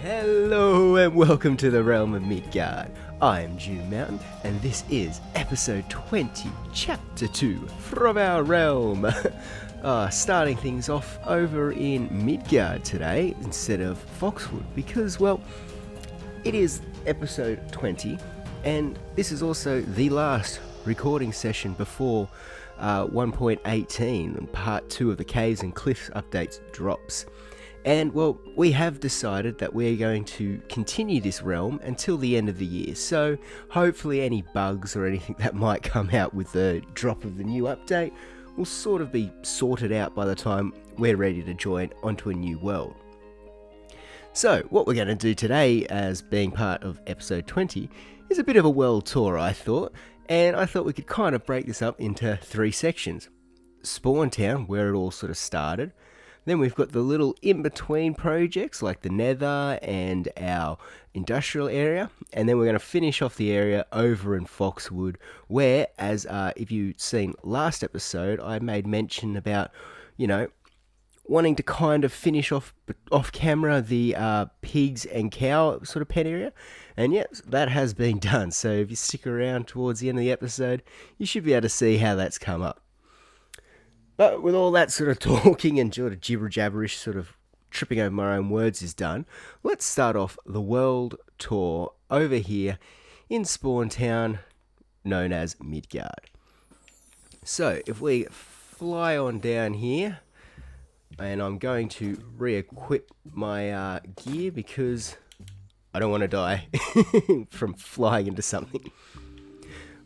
Hello and welcome to the realm of Midgard. I'm June Mountain and this is episode 20, chapter 2 from our realm. Starting things off over in Midgard today instead of Foxwood because, well, it is episode 20 and this is also the last recording session before 1.18 and part 2 of the Caves and Cliffs updates drops. And, well, we have decided that we're going to continue this realm until the end of the year, so hopefully any bugs or anything that might come out with the drop of the new update will sort of be sorted out by the time we're ready to join onto a new world. So, what we're going to do today, as being part of episode 20, is a bit of a world tour, I thought, and I thought we could kind of break this up into 3 sections. Spawn Town, where it all sort of started. Then we've got the little in-between projects like the Nether and our industrial area. And then we're going to finish off the area over in Foxwood, where, as if you'd seen last episode, I made mention about, wanting to kind of finish off camera the pigs and cow sort of pen area. And yes, that has been done. So if you stick around towards the end of the episode, you should be able to see how that's come up. But with all that sort of talking and sort of gibber-jabberish sort of tripping over my own words is done, let's start off the world tour over here in Spawn Town, known as Midgard. So, if we fly on down here, and I'm going to re-equip my gear because I don't want to die from flying into something.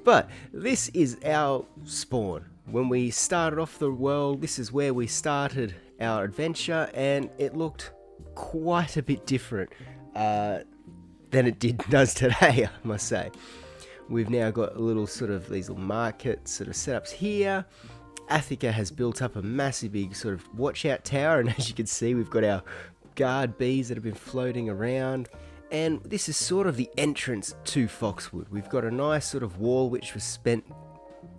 But this is our spawn. When we started off the world, this is where we started our adventure, and it looked quite a bit different than it does today, I must say. We've now got a little sort of these little market sort of setups here. Athika has built up a massive big sort of watch out tower, and as you can see, we've got our guard bees that have been floating around. And this is sort of the entrance to Foxwood. We've got a nice sort of wall which was spent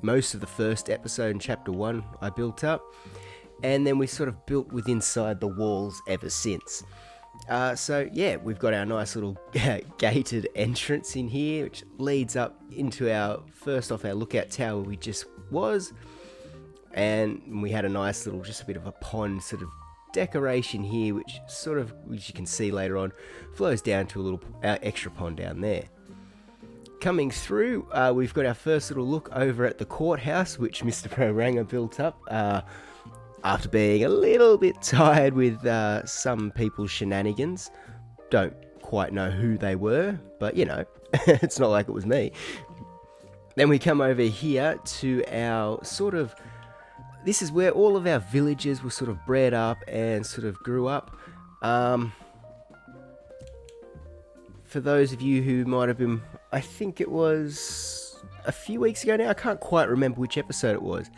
most of the first episode in chapter 1 I built up, and then we sort of built with inside the walls ever since. So yeah, we've got our nice little gated entrance in here which leads up into our lookout tower where we just was, and we had a nice little, just a bit of a pond sort of decoration here which you can see later on flows down to a little extra pond down there. Coming through, we've got our first little look over at the courthouse, which Mr. Proranger built up after being a little bit tired with some people's shenanigans. Don't quite know who they were, but it's not like it was me. Then we come over here to our this is where all of our villagers were sort of bred up and sort of grew up. For those of you who might have been, I think it was a few weeks ago now, I can't quite remember which episode it was,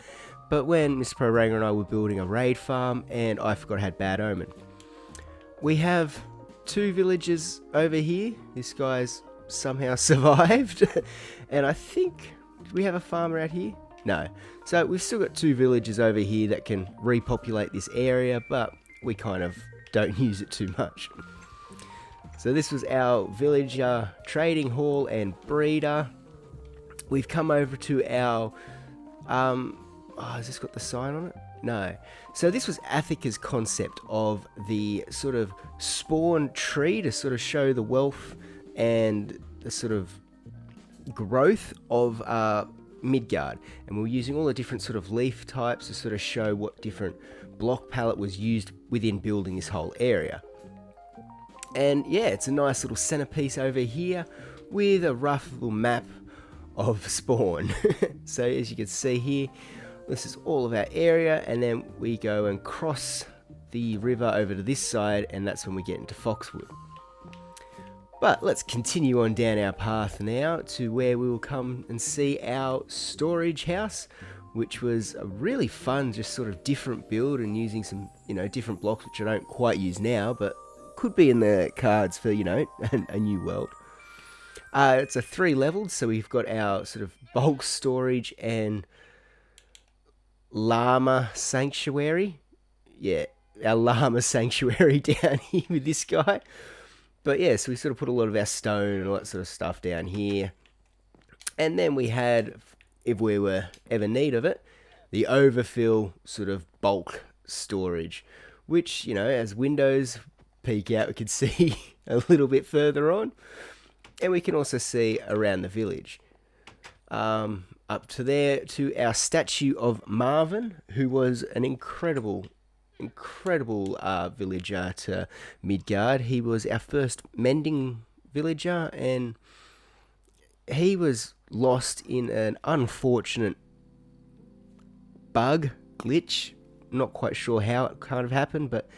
but when Mr. Proranger and I were building a raid farm and I forgot I had Bad Omen. We have 2 villagers over here. This guy's somehow survived. And I think, do we have a farmer out here? No. So we've still got 2 villagers over here that can repopulate this area, but we kind of don't use it too much. So this was our villager trading hall and breeder. We've come over to our, has this got the sign on it? No. So this was Athika's concept of the sort of spawn tree to sort of show the wealth and the sort of growth of Midgard. And we were using all the different sort of leaf types to sort of show what different block palette was used within building this whole area. And yeah, it's a nice little centerpiece over here with a rough little map of spawn. So as you can see here, this is all of our area, and then we go and cross the river over to this side, and that's when we get into Foxwood. But let's continue on down our path now to where we will come and see our storage house, which was a really fun, just sort of different build and using some, different blocks, which I don't quite use now, but could be in the cards for, a new world. It's a 3 leveled, so we've got our sort of bulk storage and llama sanctuary. Yeah, our llama sanctuary down here with this guy. But yeah, so we sort of put a lot of our stone and all that sort of stuff down here. And then we had, if we were ever in need of it, the overfill sort of bulk storage, which, you know, as windows peek out, we can see a little bit further on. And we can also see around the village. Up to there to our statue of Marvin, who was an incredible villager to Midgard. He was our first mending villager, and he was lost in an unfortunate bug glitch. Not quite sure how it kind of happened, but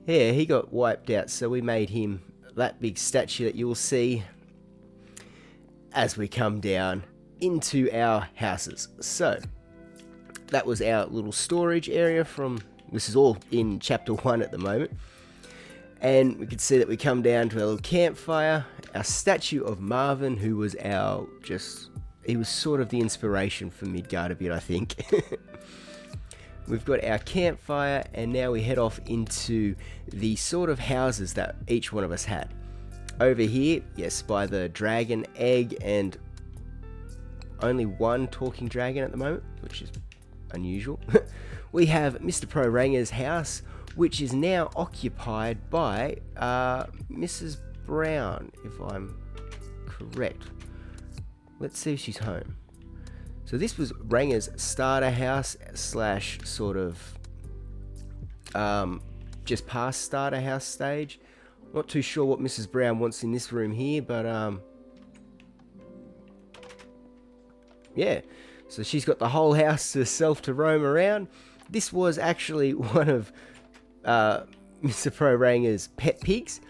yeah, he got wiped out. So we made him that big statue that you'll see as we come down into our houses. So that was our little storage area from, this is all in chapter 1 at the moment. And we could see that we come down to our little campfire, our statue of Marvin, who was he was sort of the inspiration for Midgard a bit, I think. We've got our campfire, and now we head off into the sort of houses that each one of us had. Over here, yes, by the dragon egg, and only one talking dragon at the moment, which is unusual. We have Mr. Pro Ranger's house, which is now occupied by Mrs. Brown, if I'm correct. Let's see if she's home. So this was Ranger's starter house slash sort of just past starter house stage. Not too sure what Mrs. Brown wants in this room here, but yeah. So she's got the whole house to herself to roam around. This was actually one of Mr. Pro Ranger's pet pigs,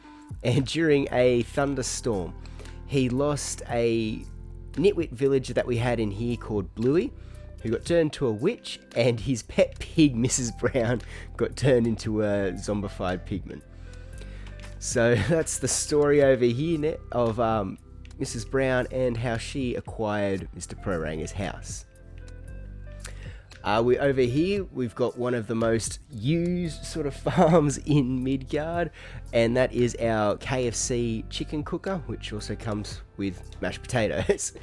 and during a thunderstorm, he lost a nitwit villager that we had in here called Bluey, who got turned to a witch, and his pet pig, Mrs. Brown, got turned into a zombified pigman. So that's the story over here of Mrs. Brown and how she acquired Mr. Pro Ranger's house. Over here, we've got one of the most used sort of farms in Midgard, and that is our KFC chicken cooker, which also comes with mashed potatoes.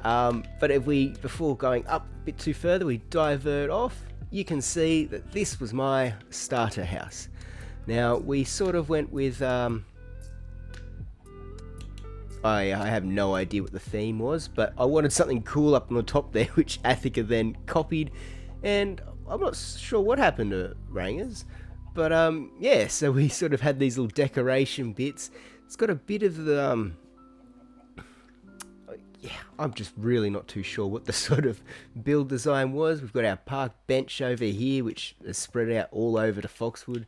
But before going up a bit too further, we divert off, you can see that this was my starter house. Now, we sort of went with, I have no idea what the theme was, but I wanted something cool up on the top there, which Athika then copied, and I'm not sure what happened to Rangers, but yeah, so we sort of had these little decoration bits. It's got a bit of the, yeah, I'm just really not too sure what the sort of build design was. We've got our park bench over here, which is spread out all over to Foxwood.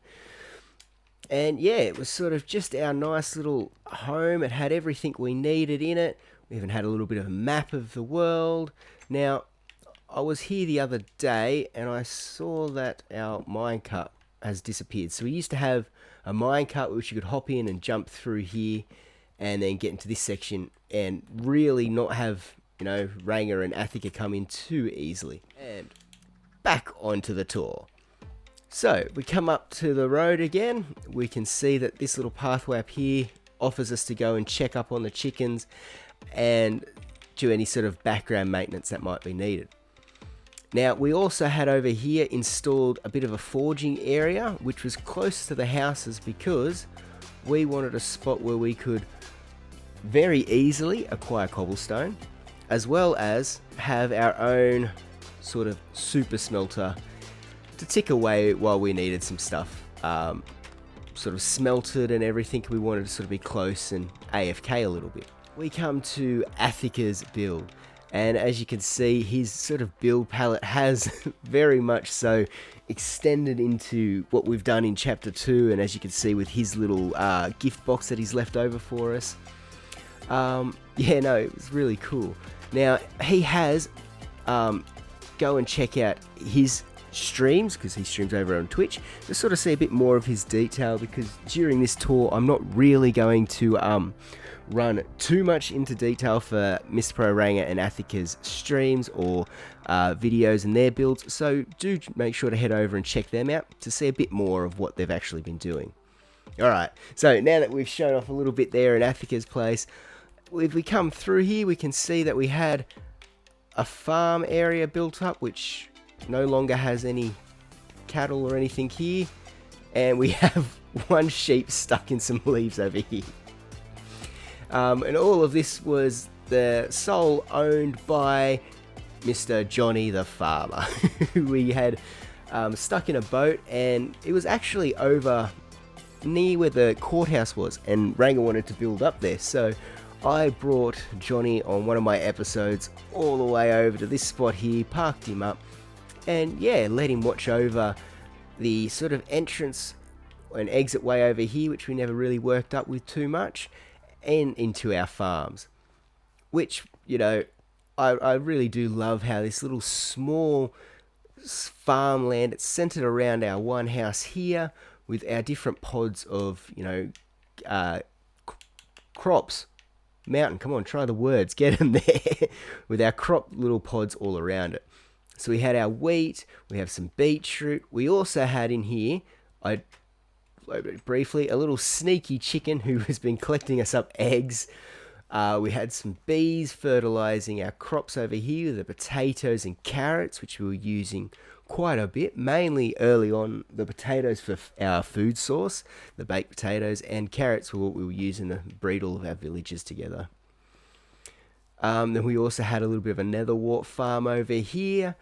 And yeah, it was sort of just our nice little home. It had everything we needed in it. We even had a little bit of a map of the world. Now, I was here the other day and I saw that our minecart has disappeared. So we used to have a minecart which you could hop in and jump through here and then get into this section and really not have, you know, Ranger and Athika come in too easily. And back onto the tour. So, we come up to the road again. We can see that this little pathway up here offers us to go and check up on the chickens and do any sort of background maintenance that might be needed. Now, we also had over here installed a bit of a forging area, which was close to the houses because we wanted a spot where we could very easily acquire cobblestone, as well as have our own sort of super smelter to tick away while we needed some stuff sort of smelted and everything. We wanted to sort of be close and AFK a little bit. We come to Athika's build, and as you can see, his sort of build palette has very much so extended into what we've done in chapter 2, and as you can see with his little gift box that he's left over for us. Yeah, no, it was really cool. Now, he has go and check out his streams, because he streams over on Twitch, to sort of see a bit more of his detail, because during this tour I'm not really going to run too much into detail for Mr. Pro Ranger and Athika's streams or videos and their builds, so do make sure to head over and check them out to see a bit more of what they've actually been doing. Alright, so now that we've shown off a little bit there in Athika's place, if we come through here, we can see that we had a farm area built up, which no longer has any cattle or anything here. And we have one sheep stuck in some leaves over here. And all of this was the sole owned by Mr. Johnny the farmer, who we had stuck in a boat, and it was actually over near where the courthouse was, and Ranga wanted to build up there, so I brought Johnny on one of my episodes all the way over to this spot here, parked him up, and yeah, let him watch over the sort of entrance and exit way over here, which we never really worked up with too much, and into our farms, which, you know, I really do love how this little small farmland, it's centered around our one house here with our different pods of, you know, crops. Mountain, come on, try the words, get them there. With our crop little pods all around it. So we had our wheat, we have some beetroot. We also had in here, briefly, a little sneaky chicken who has been collecting us up eggs. We had some bees fertilizing our crops over here, the potatoes and carrots, which we were using quite a bit, mainly early on the potatoes for our food source, the baked potatoes, and carrots were what we were using to breed all of our villages together. Then we also had a little bit of a netherwort farm over here,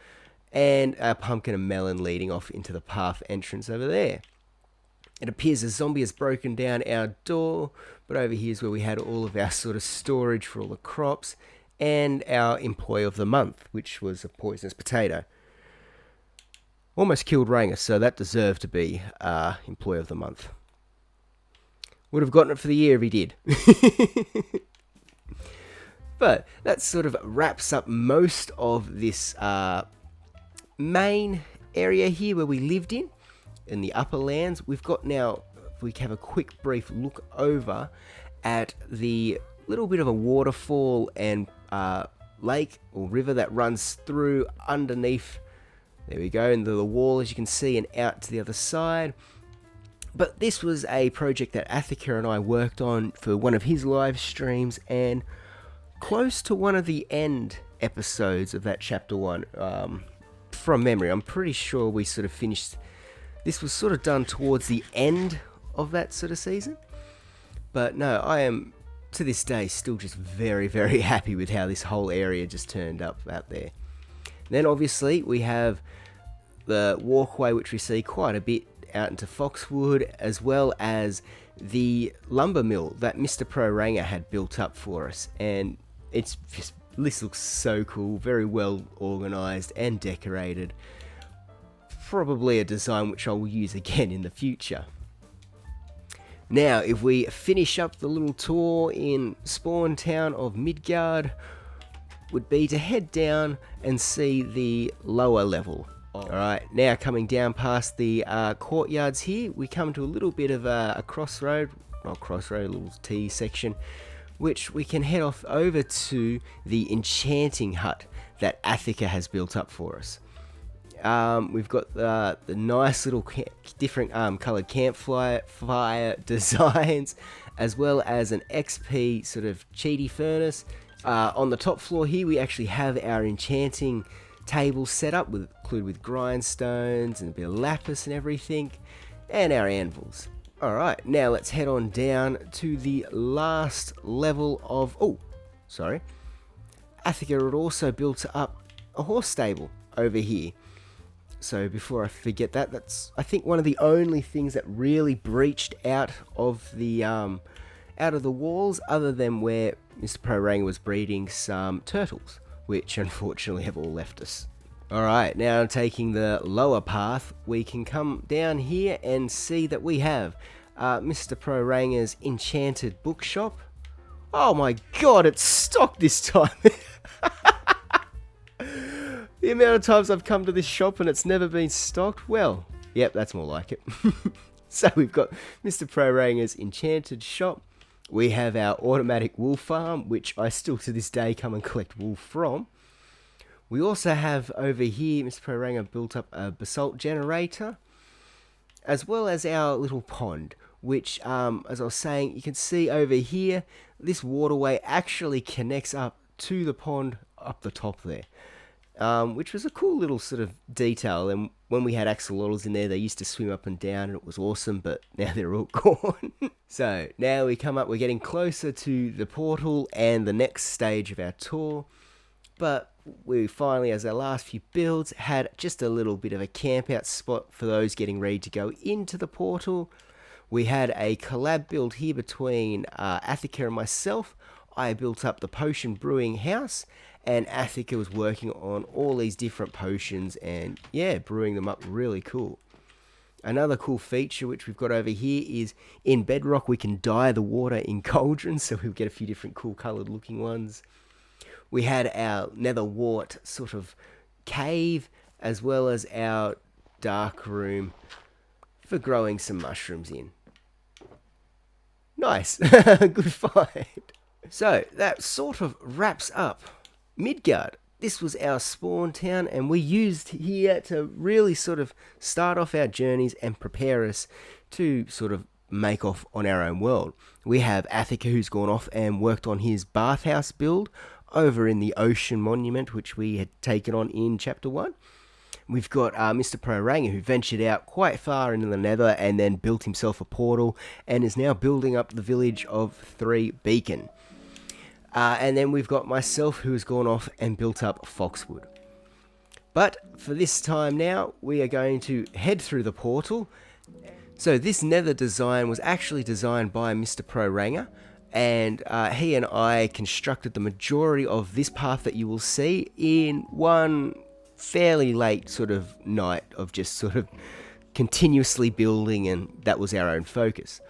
and a pumpkin and melon leading off into the path entrance over there. It appears a zombie has broken down our door, but over here is where we had all of our sort of storage for all the crops, and our employee of the month, which was a poisonous potato. Almost killed Ranger, so that deserved to be employee of the month. Would have gotten it for the year if he did. But that sort of wraps up most of this main area here where we lived in the upper lands. We've got now, if we have a quick brief look over at the little bit of a waterfall and lake or river that runs through underneath. There we go, into the wall, as you can see, and out to the other side. But this was a project that Athika and I worked on for one of his live streams, and close to one of the end episodes of that chapter 1, from memory. I'm pretty sure we sort of finished. This was sort of done towards the end of that sort of season. But no, I am, to this day, still just very, very happy with how this whole area just turned up out there. Then obviously we have the walkway, which we see quite a bit out into Foxwood, as well as the lumber mill that Mr. Pro Ranger had built up for us. And it's just, this looks so cool, very well organized and decorated. Probably a design which I will use again in the future. Now, if we finish up the little tour in Spawn Town of Midgard, would be to head down and see the lower level. Alright, now coming down past the courtyards here, we come to a little bit of a crossroad, not crossroad, a little T section, which we can head off over to the enchanting hut that Athika has built up for us. We've got the nice little different coloured campfire designs, as well as an XP sort of Ch2 furnace. On the top floor here, we actually have our enchanting table set up, included with grindstones and a bit of lapis and everything, and our anvils. Alright, now let's head on down to the last level of... Oh, sorry. Athika had also built up a horse stable over here. So before I forget that, that's, I think, one of the only things that really breached out of the walls, other than where Mr. Pro Ranger was breeding some turtles, which unfortunately have all left us. Alright, now taking the lower path, we can come down here and see that we have Mr. Pro Ranger's enchanted bookshop. Oh my god, it's stocked this time! The amount of times I've come to this shop and it's never been stocked, well, yep, that's more like it. So we've got Mr. Pro Ranger's enchanted shop. We have our automatic wool farm, which I still to this day come and collect wool from. We also have over here, Mr. Pro Ranger built up a basalt generator, as well as our little pond, which, as I was saying, you can see over here, this waterway actually connects up to the pond up the top there. Which was a cool little sort of detail. And when we had axolotls in there, they used to swim up and down, and it was awesome, but now they're all gone. So now we're getting closer to the portal and the next stage of our tour. But we finally, as our last few builds, had just a little bit of a camp out spot for those getting ready to go into the portal. We had a collab build here between Athika and myself. I built up the potion brewing house, and Athika was working on all these different potions and, yeah, brewing them up really cool. Another cool feature which we've got over here is in Bedrock we can dye the water in cauldrons, so we'll get a few different cool coloured looking ones. We had our nether wart sort of cave, as well as our dark room for growing some mushrooms in. Nice. Good find. So that sort of wraps up Midgard. This was our spawn town, and we used here to really sort of start off our journeys and prepare us to sort of make off on our own world. We have Athika, who's gone off and worked on his bathhouse build over in the ocean monument, which we had taken on in chapter 1. We've got Mr. Proranga, who ventured out quite far into the nether and then built himself a portal and is now building up the village of 3 Beacon. And then we've got myself, who has gone off and built up Foxwood. But for this time now, we are going to head through the portal. So this nether design was actually designed by Mr. Proranga, and he and I constructed the majority of this path that you will see in one fairly late sort of night of just sort of continuously building, and that was our own focus.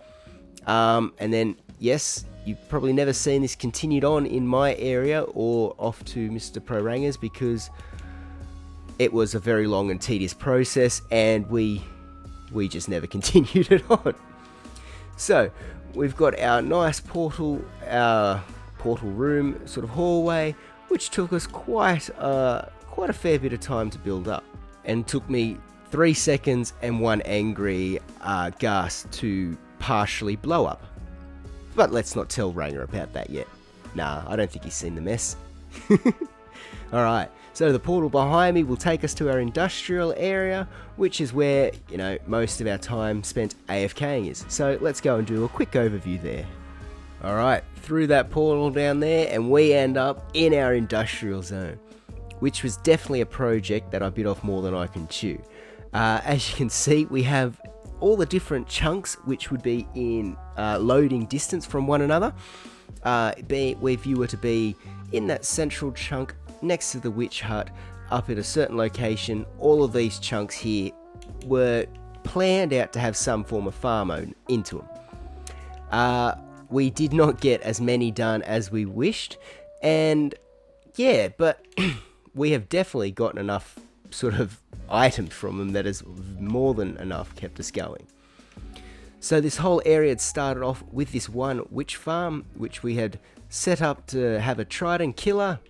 And then, yes, you've probably never seen this continued on in my area or off to Mr. Proranga's, because it was a very long and tedious process, and we just never continued it on. So we've got our nice portal room sort of hallway, which took us quite a fair bit of time to build up, and took me 3 seconds and 1 angry gas to partially blow up. But let's not tell Ranger about that yet. Nah, I don't think he's seen the mess. Alright, so the portal behind me will take us to our industrial area, which is where, you know, most of our time spent AFKing is. So let's go and do a quick overview there. Alright, through that portal down there, and we end up in our industrial zone, which was definitely a project that I bit off more than I can chew. As you can see, we have all the different chunks which would be in loading distance from one another. If you were to be in that central chunk next to the witch hut up at a certain location, all of these chunks here were planned out to have some form of farm mode into them. We did not get as many done as we wished, and yeah, but we have definitely gotten enough sort of items from them that has more than enough kept us going. So this whole area had started off with this one witch farm, which we had set up to have a trident killer,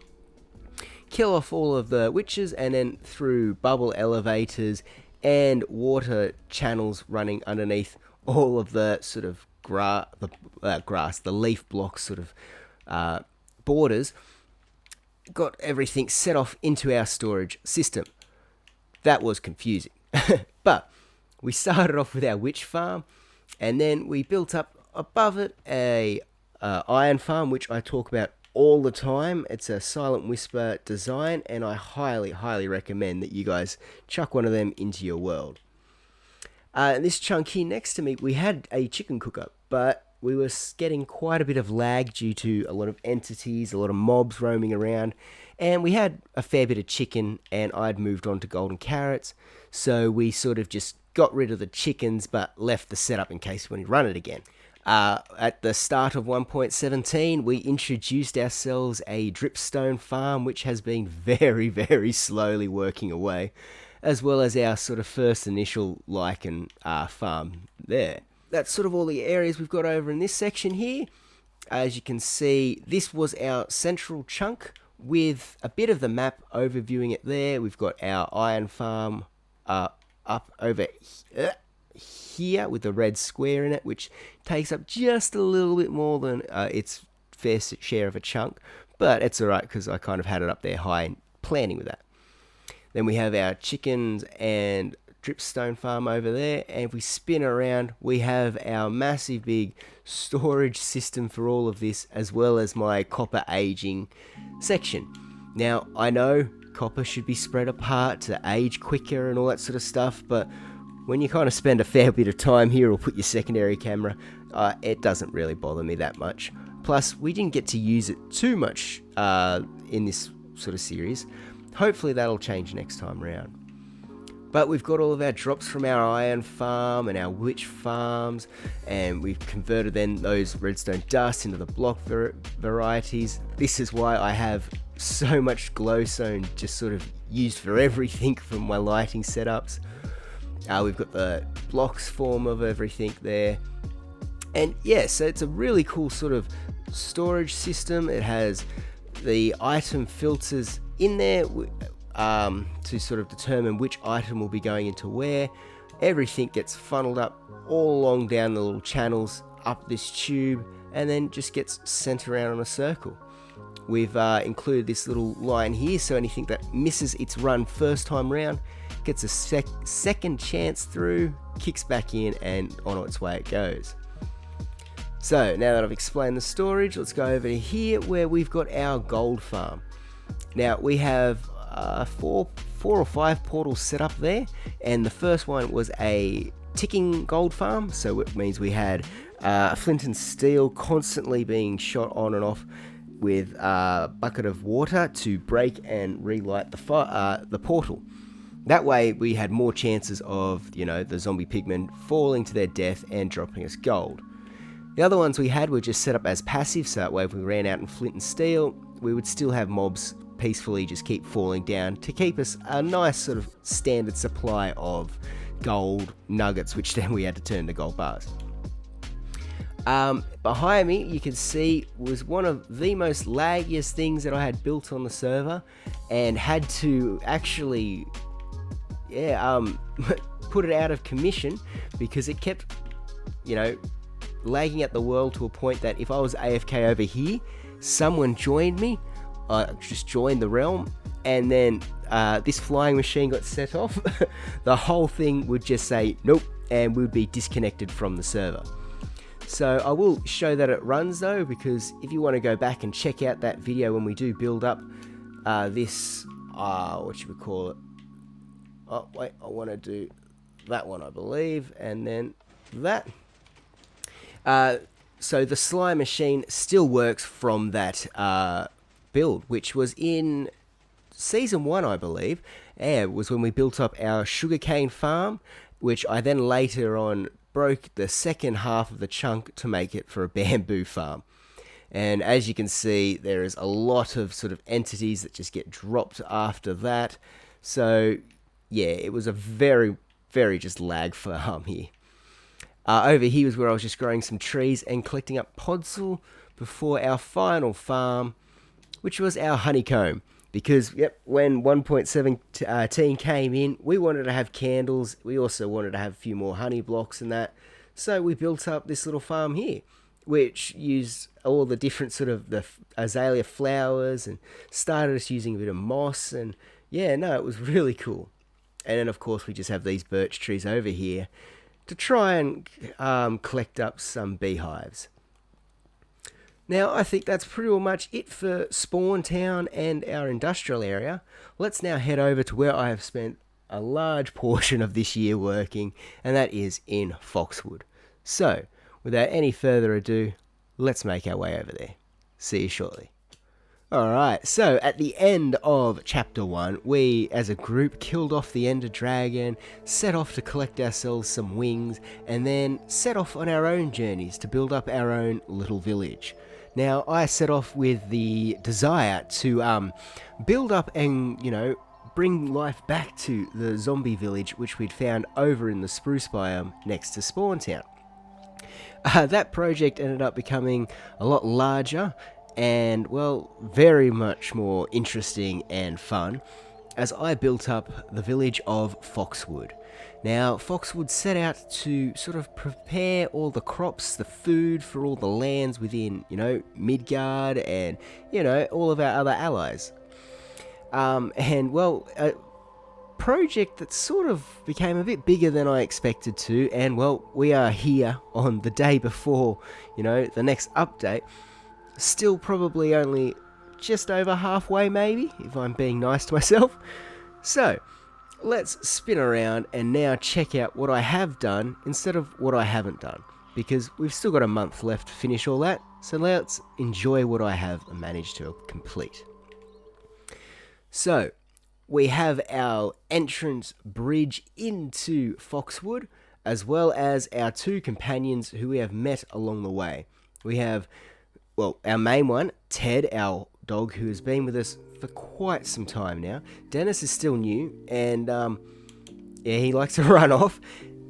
kill off all of the witches, and then through bubble elevators and water channels running underneath all of the sort of the leaf block sort of borders, got everything set off into our storage system. That was confusing. But we started off with our witch farm, and then we built up above it a iron farm, which I talk about all the time. It's a Silent Whisper design, and I highly recommend that you guys chuck one of them into your world. And this chunk here next to me, we had a chicken cooker, but we were getting quite a bit of lag due to a lot of entities, a lot of mobs roaming around, and we had a fair bit of chicken, and I'd moved on to golden carrots, so we sort of just got rid of the chickens but left the setup in case we run it again. At the start of 1.17, we introduced ourselves a dripstone farm, which has been very slowly working away, as well as our sort of first initial lichen farm there. That's sort of all the areas we've got over in this section here. As you can see, this was our central chunk with a bit of the map overviewing it there. We've got our iron farm up over here with the red square in it, which takes up just a little bit more than its fair share of a chunk, but it's alright because I kind of had it up there high and planning with that. Then we have our chickens and dripstone farm over there, and if we spin around, we have our massive big storage system for all of this, as well as my copper aging section. Now, I know copper should be spread apart to age quicker and all that sort of stuff, but when you kind of spend a fair bit of time here or put your secondary camera, it doesn't really bother me that much. Plus, we didn't get to use it too much in this sort of series. Hopefully that'll change next time round. But we've got all of our drops from our iron farm and our witch farms, and we've converted then those redstone dust into the block varieties. This is why I have so much glowstone just sort of used for everything from my lighting setups. We've got the blocks form of everything there. And yeah, so it's a really cool sort of storage system. It has the item filters in there to sort of determine which item will be going into where. Everything gets funneled up all along down the little channels up this tube, and then just gets sent around in a circle. We've included this little line here, so anything that misses its run first time round gets a second chance through, kicks back in, and on its way it goes. So now that I've explained the storage, let's go over to here where we've got our gold farm. Now we have four or five portals set up there, and the first one was a ticking gold farm, so it means we had flint and steel constantly being shot on and off with a bucket of water to break and relight the portal. That way we had more chances of, the zombie pigmen falling to their death and dropping us gold. The other ones we had were just set up as passive, so that way if we ran out in flint and steel, we would still have mobs peacefully just keep falling down to keep us a nice sort of standard supply of gold nuggets, which then we had to turn to gold bars. Behind me, you can see, was one of the most laggiest things that I had built on the server, and had to actually, put it out of commission because it kept, lagging at the world to a point that if I was AFK over here, someone joined me, just joined the realm, and then this flying machine got set off, the whole thing would just say nope, and we'd be disconnected from the server. So I will show that it runs though, because if you want to go back and check out that video when we do build up this, what should we call it? Oh wait, I want to do that one, I believe, and then that. So the slime machine still works from that build, which was in season 1, I believe. It was when we built up our sugarcane farm, which I then later on broke the second half of the chunk to make it for a bamboo farm. And as you can see, there is a lot of sort of entities that just get dropped after that. So yeah, it was a very, very just lag farm here. Over here was where I was just growing some trees and collecting up podzol before our final farm, which was our honeycomb. Because, when 1.17 came in, we wanted to have candles. We also wanted to have a few more honey blocks and that. So we built up this little farm here, which used all the different sort of the azalea flowers and started us using a bit of moss. And it was really cool. And then, of course, we just have these birch trees over here to try and collect up some beehives. Now, I think that's pretty much it for Spawn Town and our industrial area. Let's now head over to where I have spent a large portion of this year working, and that is in Foxwood. So, without any further ado, let's make our way over there. See you shortly. Alright, so at the end of Chapter 1, we as a group killed off the Ender Dragon, set off to collect ourselves some wings, and then set off on our own journeys to build up our own little village. Now, I set off with the desire to build up and, bring life back to the zombie village which we'd found over in the spruce biome next to Spawn Town. That project ended up becoming a lot larger and, very much more interesting and fun. as I built up the village of Foxwood. Now, Foxwood set out to sort of prepare all the crops, the food for all the lands within, Midgard and, all of our other allies. A project that sort of became a bit bigger than I expected to, and, we are here on the day before, the next update. Still probably only just over halfway, maybe, if I'm being nice to myself. So, let's spin around and now check out what I have done instead of what I haven't done, because we've still got a month left to finish all that, so let's enjoy what I have managed to complete. So, we have our entrance bridge into Foxwood, as well as our two companions who we have met along the way. We have, our main one, Ted, our dog, who has been with us for quite some time now. Dennis is still new, and he likes to run off.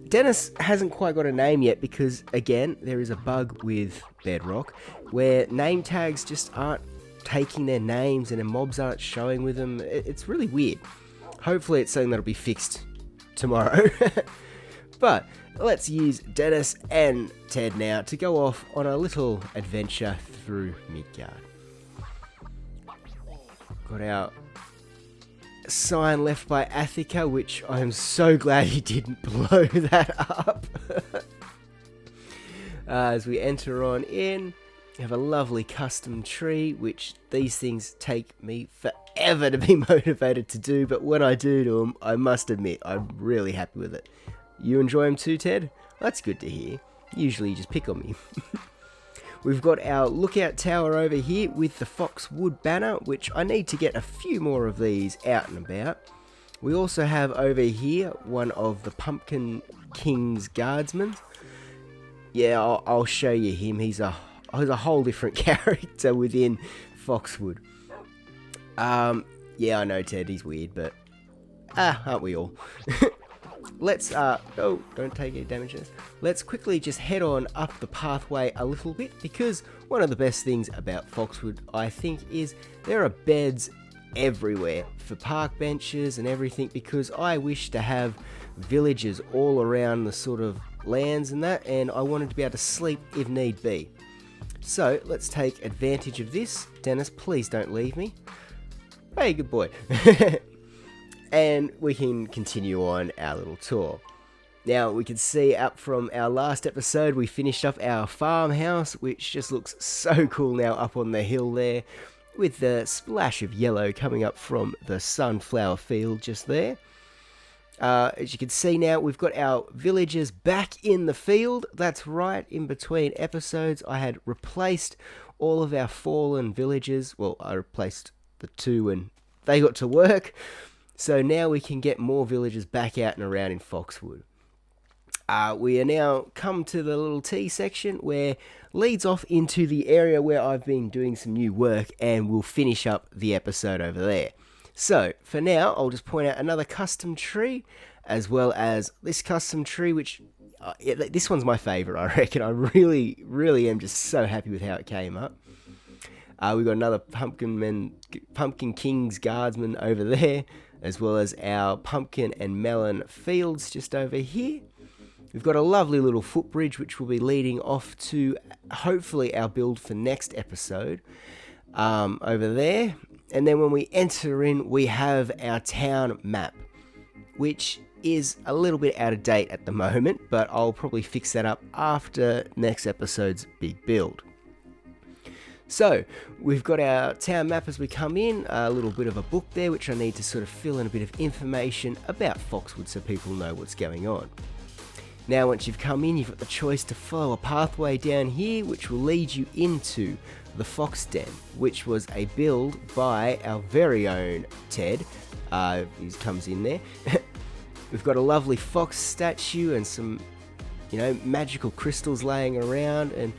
Dennis hasn't quite got a name yet because, again, there is a bug with Bedrock where name tags just aren't taking their names and their mobs aren't showing with them. It's really weird. Hopefully it's something that'll be fixed tomorrow. But let's use Dennis and Ted now to go off on a little adventure through Midgard. Got our sign left by Athica, which I am so glad he didn't blow that up. As we enter on in, we have a lovely custom tree, which these things take me forever to be motivated to do, but when I do them, I must admit, I'm really happy with it. You enjoy them too, Ted? That's good to hear. Usually you just pick on me. We've got our lookout tower over here with the Foxwood banner, which I need to get a few more of these out and about. We also have over here one of the Pumpkin King's guardsmen. Yeah, I'll show you him. He's a whole different character within Foxwood. Yeah, I know, Ted, he's weird, but aren't we all? Let's, don't take any damages. Let's quickly just head on up the pathway a little bit, because one of the best things about Foxwood, I think, is there are beds everywhere for park benches and everything, because I wish to have villages all around the sort of lands and that, and I wanted to be able to sleep if need be. So, let's take advantage of this. Dennis, please don't leave me. Hey, good boy. And we can continue on our little tour. Now, we can see up from our last episode, we finished up our farmhouse, which just looks so cool now up on the hill there, with the splash of yellow coming up from the sunflower field just there. As you can see now, we've got our villagers back in the field. That's right, in between episodes, I had replaced all of our fallen villagers. Well, I replaced the two and they got to work. So now we can get more villagers back out and around in Foxwood. We are now come to the little T section where leads off into the area where I've been doing some new work, and we'll finish up the episode over there. So for now, I'll just point out another custom tree, as well as this custom tree, which this one's my favorite, I reckon. I really, really am just so happy with how it came up. We've got another Pumpkin King's guardsman over there, as well as our pumpkin and melon fields just over here. We've got a lovely little footbridge which will be leading off to hopefully our build for next episode over there. And then when we enter in, we have our town map, which is a little bit out of date at the moment, but I'll probably fix that up after next episode's big build. So, we've got our town map as we come in, a little bit of a book there which I need to sort of fill in a bit of information about Foxwood so people know what's going on. Now once you've come in, you've got the choice to follow a pathway down here which will lead you into the Fox Den, which was a build by our very own Ted. He comes in there. We've got a lovely fox statue and some, magical crystals laying around, and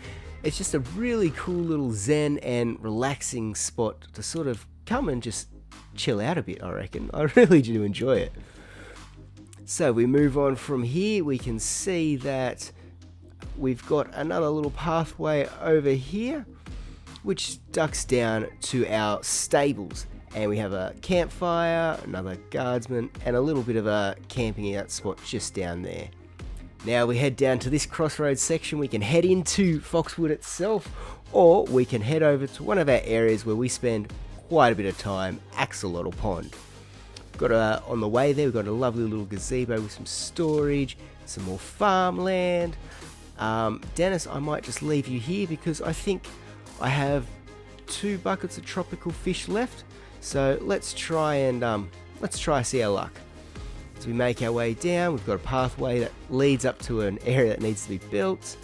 it's just a really cool little zen and relaxing spot to sort of come and just chill out a bit, I reckon. I really do enjoy it. So we move on from here, we can see that we've got another little pathway over here, which ducks down to our stables. And we have a campfire, another guardsman, and a little bit of a camping out spot just down there. Now we head down to this crossroads section. We can head into Foxwood itself, or we can head over to one of our areas where we spend quite a bit of time, Axolotl Pond. On the way there, we've got a lovely little gazebo with some storage, some more farmland. Dennis, I might just leave you here because I think I have 2 buckets of tropical fish left. So let's try see our luck. As we make our way down, we've got a pathway that leads up to an area that needs to be built,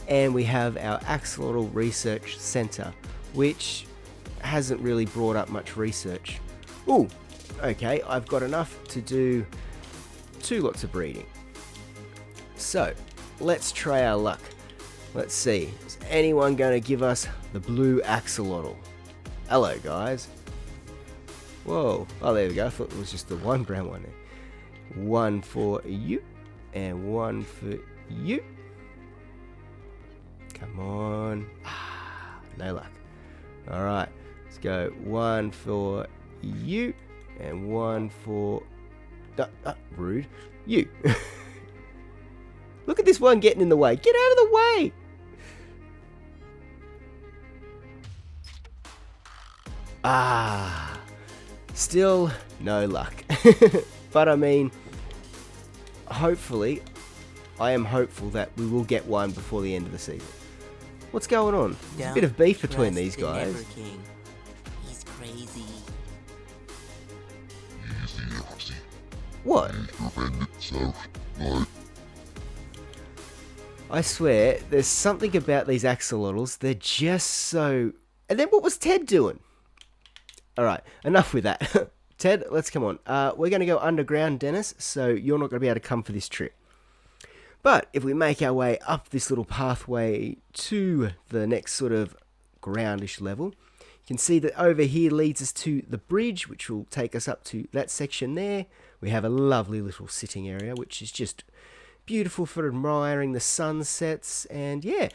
and we have our Axolotl Research Center, which hasn't really brought up much research. Ooh, okay, I've got enough to do 2 lots of breeding. So let's try our luck. Let's see, is anyone going to give us the blue axolotl? Hello guys. Whoa, oh there we go, I thought it was just the one brown one there. 1 for you, and 1 for you. Come on. No luck. Alright, let's go 1 for you, and 1 for... rude. You. Look at this one getting in the way. Get out of the way! Still no luck. But I mean, hopefully, I am hopeful that we will get one before the end of the season. What's going on? There's a bit of beef between these guys. He's crazy. What? I swear, there's something about these axolotls. They're just so... And then what was Ted doing? Alright, enough with that. Ted, let's come on. We're going to go underground, Dennis, so you're not going to be able to come for this trip. But if we make our way up this little pathway to the next sort of groundish level, you can see that over here leads us to the bridge, which will take us up to that section there. We have a lovely little sitting area, which is just beautiful for admiring the sunsets, and yeah.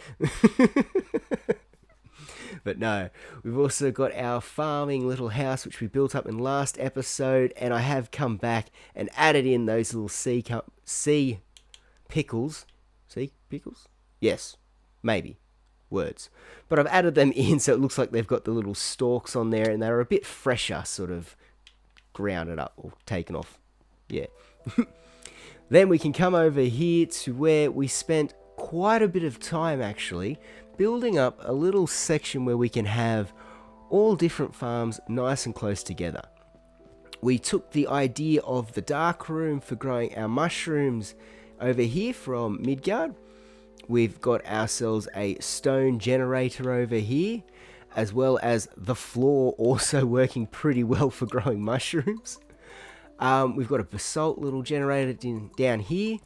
But no, we've also got our farming little house, which we built up in last episode, and I have come back and added in those little sea pickles. Sea pickles? Yes, maybe. Words. But I've added them in so it looks like they've got the little stalks on there, and they're a bit fresher, sort of grounded up or taken off. Yeah. Then we can come over here to where we spent quite a bit of time actually building up a little section where we can have all different farms nice and close together. We took the idea of the dark room for growing our mushrooms over here from Midgard. We've got ourselves a stone generator over here, as well as the floor also working pretty well for growing mushrooms. We've got a basalt little generator down here.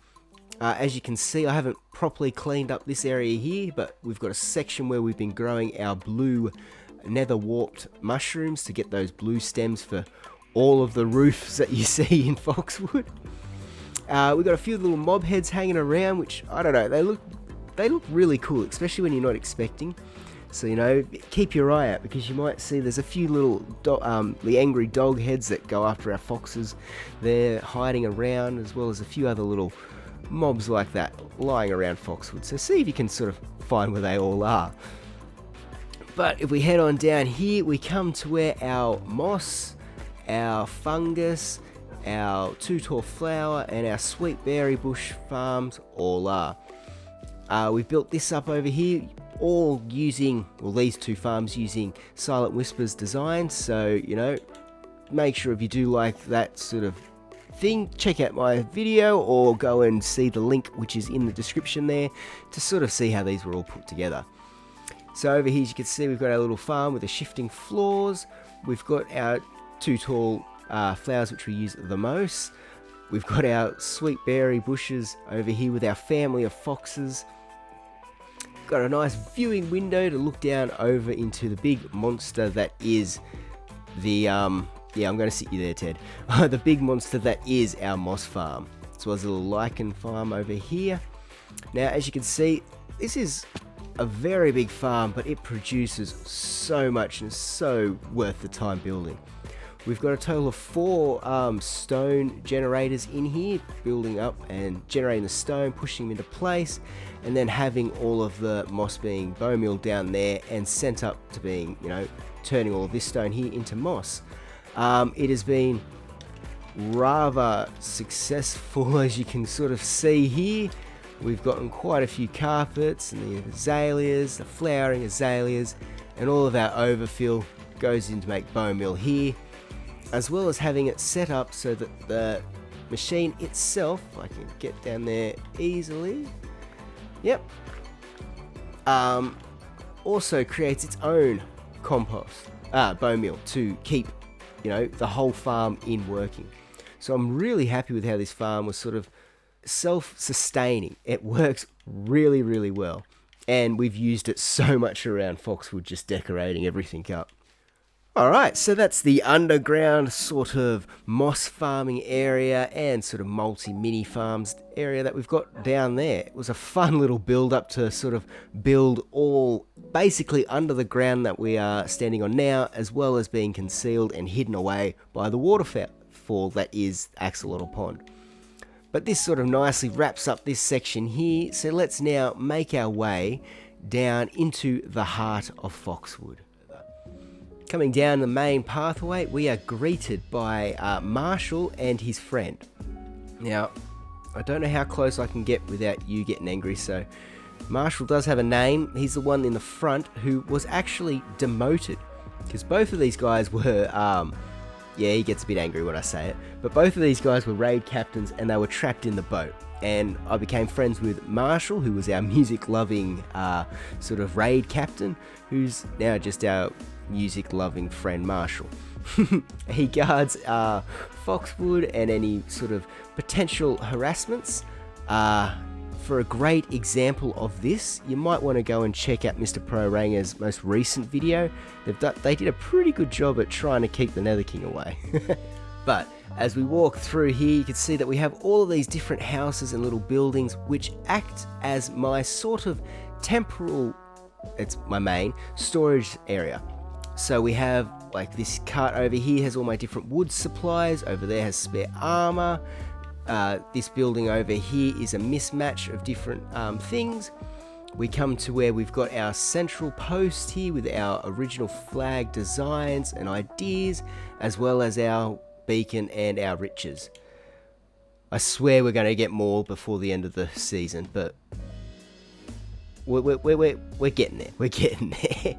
As you can see, I haven't properly cleaned up this area here, but we've got a section where we've been growing our blue nether warped mushrooms to get those blue stems for all of the roofs that you see in Foxwood. We've got a few little mob heads hanging around, which, I don't know, they look really cool, especially when you're not expecting. So, you know, keep your eye out, because you might see there's a few little the angry dog heads that go after our foxes. They're hiding around, as well as a few other little mobs like that lying around Foxwood. So see if you can sort of find where they all are. But if we head on down here, we come to where our moss, our fungus, our two-tall flower, and our sweet berry bush farms all are. We've built this up over here, all using, well, these 2 farms using Silent Whispers design. So, you know, make sure if you do like that sort of thing, check out my video or go and see the link which is in the description there to sort of see how these were all put together. So over here, as you can see, we've got our little farm with the shifting floors. We've got our 2 tall flowers which we use the most. We've got our sweet berry bushes over here with our family of foxes. Got a nice viewing window to look down over into the big monster that is the yeah, I'm going to sit you there, Ted. The big monster that is our moss farm, as well as a little lichen farm over here. Now, as you can see, this is a very big farm, but it produces so much and is so worth the time building. We've got a total of 4 stone generators in here, building up and generating the stone, pushing them into place, and then having all of the moss being bone meal down there and sent up to being, turning all of this stone here into moss. It has been rather successful, as you can sort of see here. We've gotten quite a few carpets and the azaleas, the flowering azaleas, and all of our overfill goes in to make bone meal here, as well as having it set up so that the machine itself, I can get down there easily, yep, also creates its own compost, bone meal to keep, the whole farm in working. So I'm really happy with how this farm was sort of self-sustaining. It works really, really well. And we've used it so much around Foxwood, just decorating everything up. Alright, so that's the underground sort of moss farming area and sort of multi-mini farms area that we've got down there. It was a fun little build up to sort of build all basically under the ground that we are standing on now, as well as being concealed and hidden away by the waterfall that is Axolotl Pond. But this sort of nicely wraps up this section here, so let's now make our way down into the heart of Foxwood. Coming down the main pathway, we are greeted by Marshall and his friend. Now, I don't know how close I can get without you getting angry, so Marshall does have a name. He's the one in the front who was actually demoted, because both of these guys were, yeah, he gets a bit angry when I say it, but both of these guys were raid captains and they were trapped in the boat. And I became friends with Marshall, who was our music-loving sort of raid captain, who's now just our music-loving friend Marshall. He guards Foxwood and any sort of potential harassments. For a great example of this, you might want to go and check out Mr. Pro Ranger's most recent video. They did a pretty good job at trying to keep the Nether King away. But as we walk through here, you can see that we have all of these different houses and little buildings which act as my sort of temporal, it's my main storage area. So we have like this cart over here has all my different wood supplies, over there has spare armor. This building over here is a mismatch of different things. We come to where we've got our central post here with our original flag designs and ideas, as well as our beacon and our riches. I swear we're going to get more before the end of the season, but we're getting there. We're getting there.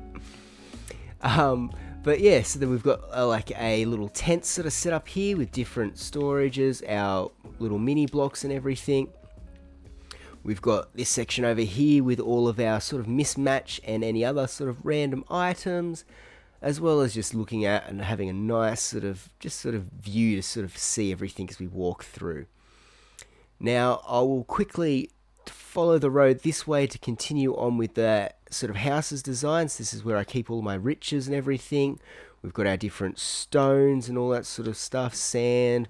But yeah, so then we've got like a little tent sort of set up here with different storages, our little mini blocks and everything. We've got this section over here with all of our sort of mismatch and any other sort of random items, as well as just looking at and having a nice sort of view to sort of see everything as we walk through. Now I will quickly follow the road this way to continue on with the sort of houses designs. This is where I keep all my riches and everything. We've got our different stones and all that sort of stuff, sand,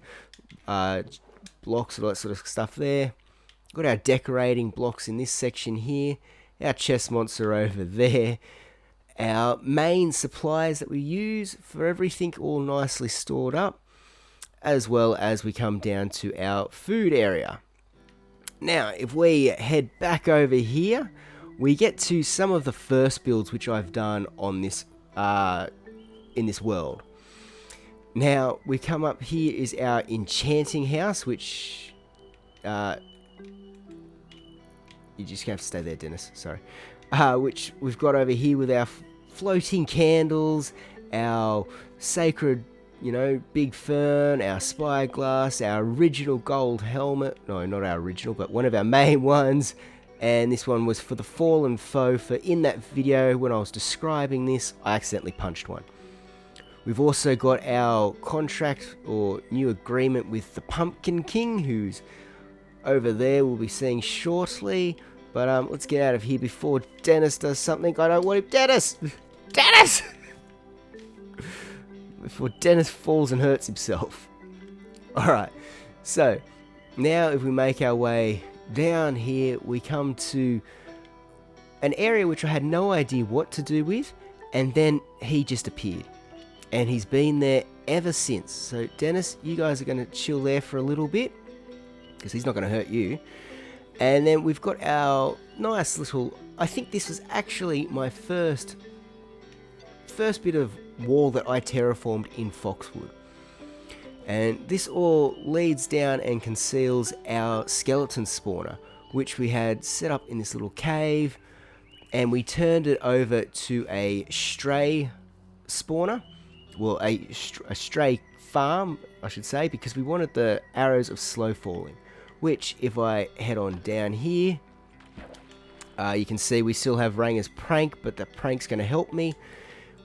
blocks, all that sort of stuff there. Got our decorating blocks in this section here. Our chest monster over there. Our main supplies that we use for everything all nicely stored up, as well as we come down to our food area. Now, if we head back over here, we get to some of the first builds which I've done on this in this world. Now, we come up here is our enchanting house, which you just have to stay there, Dennis. Sorry. Which we've got over here with our floating candles, our sacred, big fern, our spyglass, our original gold helmet. No, not our original, but one of our main ones. And this one was for the fallen foe. For in that video, when I was describing this, I accidentally punched one. We've also got our contract or new agreement with the Pumpkin King, who's over there. We'll be seeing shortly. But let's get out of here before Dennis does something. I don't want him. Dennis! Dennis! Before Dennis falls and hurts himself. Alright, so now if we make our way down here, we come to an area which I had no idea what to do with, and then he just appeared. and he's been there ever since. So Dennis, you guys are going to chill there for a little bit, because he's not going to hurt you. And then we've got our nice little, I think this was actually my first bit of wall that I terraformed in Foxwood. And this all leads down and conceals our skeleton spawner, which we had set up in this little cave, and we turned it over to a stray spawner. Well, a stray farm, I should say, because we wanted the arrows of slow falling, which if I head on down here, you can see we still have Ranger's prank, but the prank's going to help me.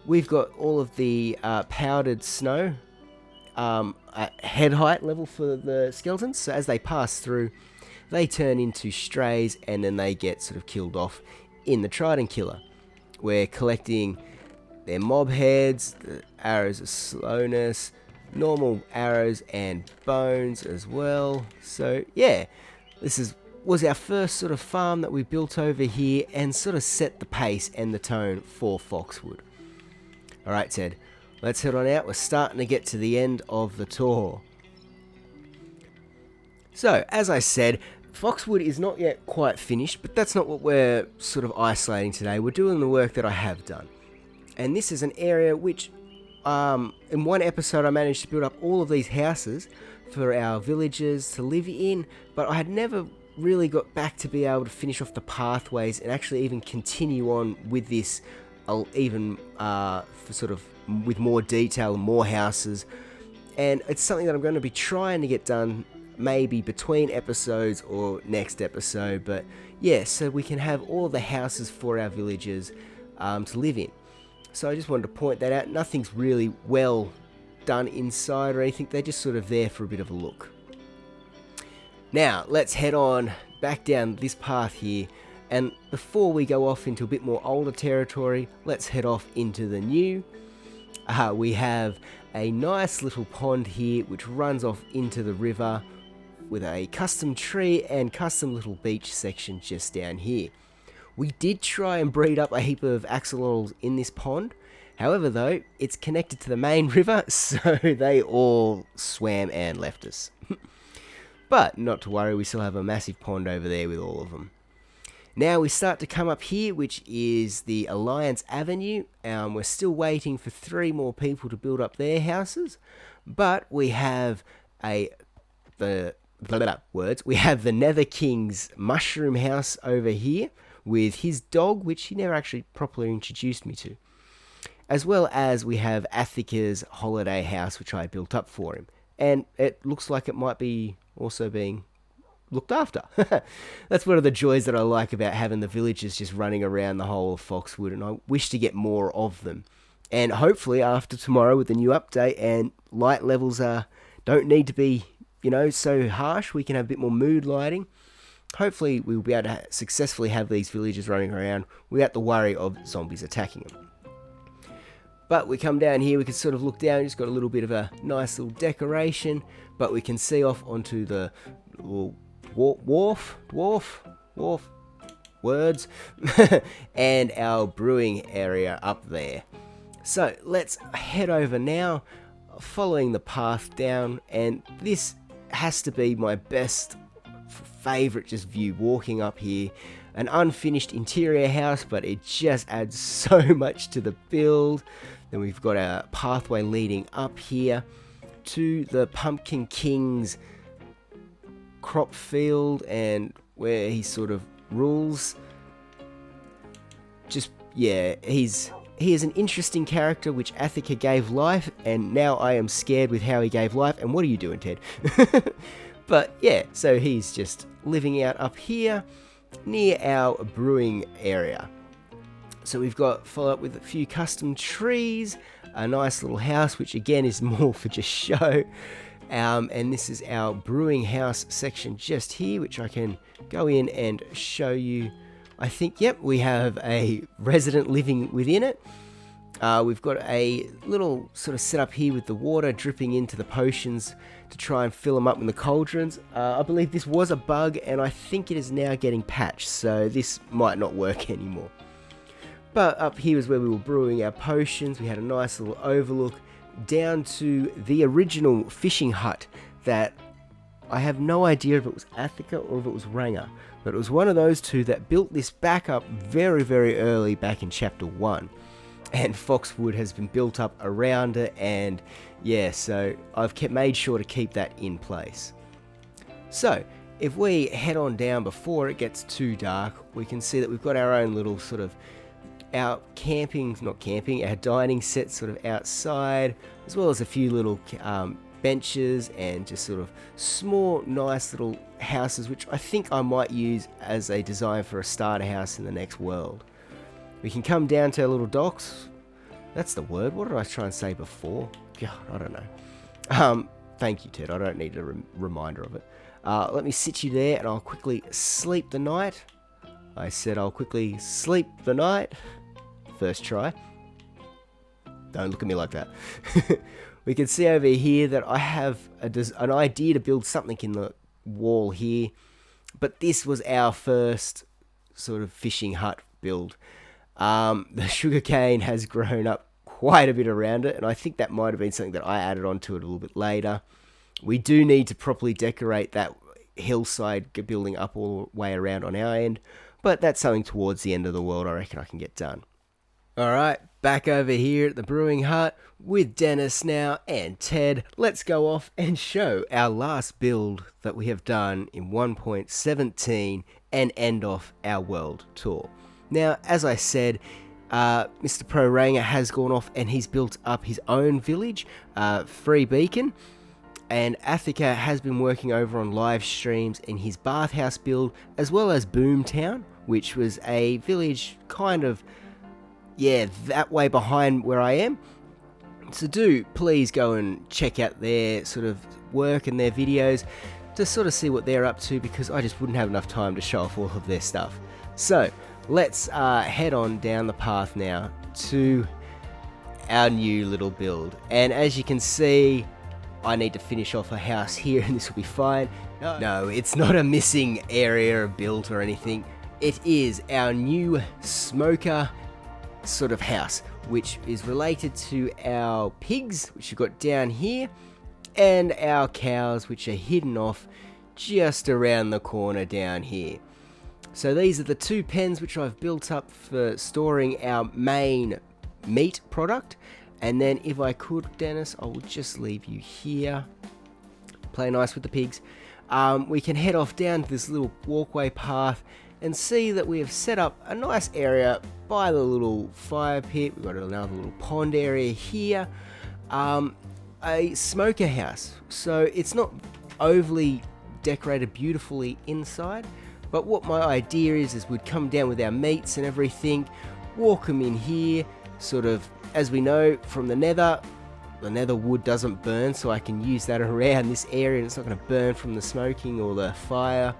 We've got all of the powdered snow at head height level for the skeletons, so as they pass through, they turn into strays, and then they get sort of killed off in the Trident Killer. We're collecting their mob heads, the arrows of slowness, normal arrows, and bones as well. So yeah, this was our first sort of farm that we built over here, and sort of set the pace and the tone for Foxwood. Alright Ted, let's head on out. We're starting to get to the end of the tour. So, as I said, Foxwood is not yet quite finished, but that's not what we're sort of isolating today. We're doing the work that I have done. And this is an area which, in one episode I managed to build up all of these houses for our villagers to live in, but I had never really got back to be able to finish off the pathways and actually even continue on with this, even sort of with more detail and more houses. And it's something that I'm going to be trying to get done maybe between episodes or next episode, but yeah, so we can have all the houses for our villagers to live in. So I just wanted to point that out. Nothing's really well done inside or anything, they're just sort of there for a bit of a look. Now let's head on back down this path here, and before we go off into a bit more older territory, let's head off into the new. We have a nice little pond here which runs off into the river, with a custom tree and custom little beach section just down here. We did try and breed up a heap of axolotls in this pond. However though, it's connected to the main river, so they all swam and left us. But not to worry, we still have a massive pond over there with all of them. Now we start to come up here, which is the Alliance Avenue. We're still waiting for 3 more people to build up their houses, but we have we have the Nether King's mushroom house over here with his dog, which he never actually properly introduced me to. As well as we have Athika's holiday house, which I built up for him. And it looks like it might be also being looked after. That's one of the joys that I like about having the villagers just running around the whole of Foxwood, and I wish to get more of them. And hopefully after tomorrow with the new update and light levels don't need to be, so harsh, we can have a bit more mood lighting. Hopefully we'll be able to successfully have these villagers running around without the worry of zombies attacking them. But we come down here, we can sort of look down, just got a little bit of a nice little decoration, but we can see off onto the dwarf words, and our brewing area up there. So let's head over now, following the path down, and this has to be my best favorite just view, walking up here. An unfinished interior house, but it just adds so much to the build. Then we've got a pathway leading up here to the Pumpkin King's crop field, and where he sort of rules. He is an interesting character which Athika gave life, and now I am scared with how he gave life. And what are you doing, Ted? But yeah, so he's just living out up here near our brewing area. So we've got followed up with a few custom trees, a nice little house, which again is more for just show. And this is our brewing house section just here, which I can go in and show you. I think, yep, we have a resident living within it. We've got a little sort of setup here with the water dripping into the potions to try and fill them up in the cauldrons. I believe this was a bug, and I think it is now getting patched, so this might not work anymore. But up here is where we were brewing our potions. We had a nice little overlook down to the original fishing hut that I have no idea if it was Attica or if it was Ranger, but it was one of those two that built this back up very, very early back in chapter 1. And Foxwood has been built up around it, and yeah, so I've made sure to keep that in place. So if we head on down before it gets too dark, we can see that we've got our own little sort of our dining set sort of outside, as well as a few little benches and just sort of small nice little houses, which I think I might use as a design for a starter house in the next world. We can come down to our little docks. That's the word. What did I try and say before? God, I don't know. Thank you, Ted. I don't need a reminder of it. Let me sit you there and I'll quickly sleep the night. I said I'll quickly sleep the night. First try. Don't look at me like that. We can see over here that I have an idea to build something in the wall here, but this was our first sort of fishing hut build. The sugarcane has grown up quite a bit around it, and I think that might have been something that I added onto it a little bit later. We do need to properly decorate that hillside building up all the way around on our end, but that's something towards the end of the world I reckon I can get done. Alright, back over here at the brewing hut with Dennis now and Ted. Let's go off and show our last build that we have done in 1.17 and end off our world tour. Now, as I said, Mr. Pro Ranger has gone off and he's built up his own village, Free Beacon, and Attica has been working over on live streams in his bathhouse build, as well as Boomtown, which was a village kind of, yeah, that way behind where I am. So do please go and check out their sort of work and their videos to sort of see what they're up to, because I just wouldn't have enough time to show off all of their stuff. So let's head on down the path now to our new little build. And as you can see, I need to finish off a house here and this will be fine. No, it's not a missing area built or anything. It is our new smoker sort of house, which is related to our pigs, which you've got down here, and our cows, which are hidden off just around the corner down here. So these are the two pens which I've built up for storing our main meat product. And then if I could, Dennis, I will just leave you here. Play nice with the pigs. We can head off down to this little walkway path and see that we have set up a nice area by the little fire pit. We've got another little pond area here. A smoker house. So it's not overly decorated beautifully inside, but what my idea is we'd come down with our meats and everything, walk them in here, sort of, as we know from the nether wood doesn't burn, so I can use that around this area and it's not going to burn from the smoking or the fire.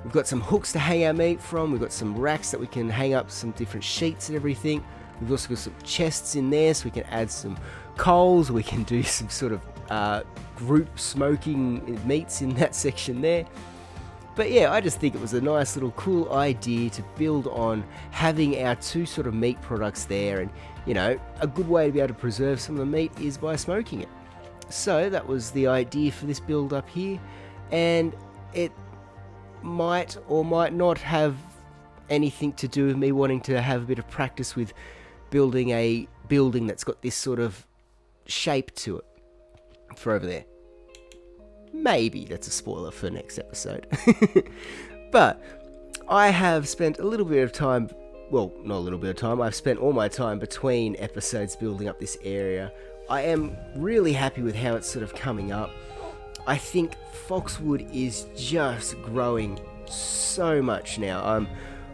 We've got some hooks to hang our meat from, we've got some racks that we can hang up some different sheets and everything. We've also got some chests in there so we can add some coals, we can do some sort of group smoking meats in that section there. But yeah, I just think it was a nice little cool idea to build on having our two sort of meat products there, and you know, a good way to be able to preserve some of the meat is by smoking it. So that was the idea for this build up here, and it might or might not have anything to do with me wanting to have a bit of practice with building a building that's got this sort of shape to it for over there. Maybe that's a spoiler for next episode. But I have spent a little bit of time, well, not a little bit of time, I've spent all my time between episodes building up this area. I am really happy with how it's sort of coming up. I think Foxwood is just growing so much now.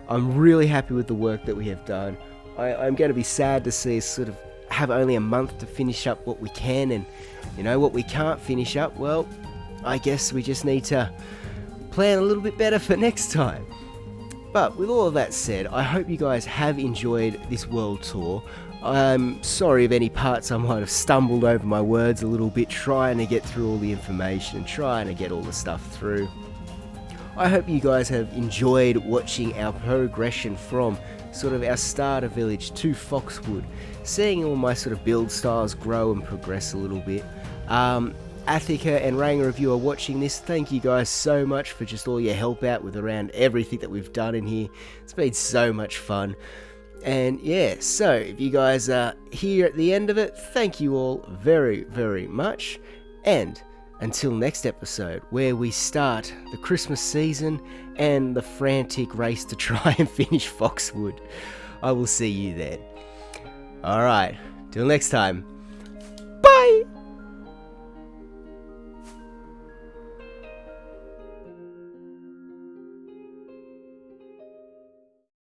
I'm really happy with the work that we have done. I'm going to be sad to see us sort of have only a month to finish up what we can, and you know what we can't finish up, well, I guess we just need to plan a little bit better for next time. But with all of that said, I hope you guys have enjoyed this world tour. I'm sorry if any parts I might have stumbled over my words a little bit trying to get through all the information and trying to get all the stuff through. I hope you guys have enjoyed watching our progression from sort of our starter village to Foxwood, seeing all my sort of build styles grow and progress a little bit. Athika and Ranger, if you are watching this, thank you guys so much for just all your help out with around everything that we've done in here. It's been so much fun. And yeah, so if you guys are here at the end of it, thank you all very, very much. And until next episode, where we start the Christmas season and the frantic race to try and finish Foxwood, I will see you then. Alright, till next time, bye!